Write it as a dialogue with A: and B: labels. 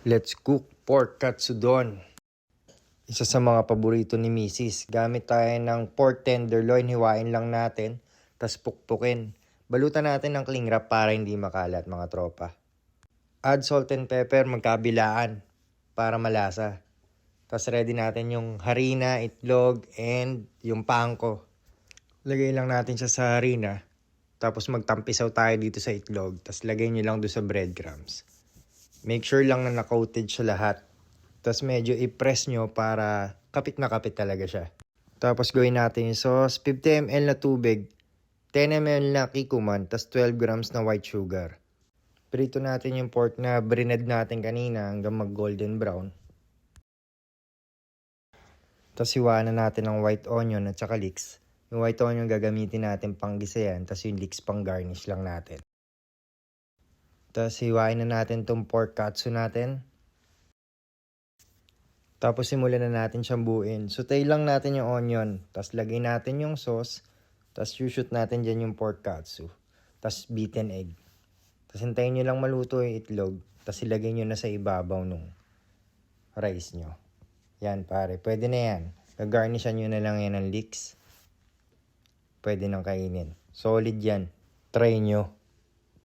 A: Let's cook pork katsudon. Isa sa mga paborito ni Mrs. Gamit tayo ng pork tenderloin, hiwain lang natin, tas pukpukin. Balutan natin ng cling wrap para hindi makalat mga tropa. Add salt and pepper magkabilaan para malasa. Tas ready natin yung harina, itlog, and yung pangko. Lagay lang natin siya sa harina. Tapos magtampisaw tayo dito sa itlog. Tas lagay nyo lang doon sa breadcrumbs. Make sure lang na na-coated siya lahat. Tapos medyo i-press nyo para kapit na kapit talaga siya. Tapos gawin natin yung sauce. 50 ml na tubig. 10 ml na kikuman. Tapos 12 grams na white sugar. Prito natin yung pork na brined natin kanina hanggang mag-golden brown. Tapos hiwaan na natin ng white onion at saka leeks. Yung white onion gagamitin natin pang gisa yan. Tapos yung leeks pang garnish lang natin. Tapos hiwain na natin tong pork katsu natin. Tapos simulan na natin siyang buuin. Saute lang natin yung onion. Tapos lagay natin yung sauce. Tapos shoot natin dyan yung pork katsu. Tapos beaten egg. Tapos hintayin nyo lang maluto yung itlog. Tapos ilagay nyo na sa ibabaw nung rice nyo. Yan pare, pwede na yan. Gagarnishan nyo na lang yan ng leeks. Pwede nang kainin. Solid yan. Try nyo.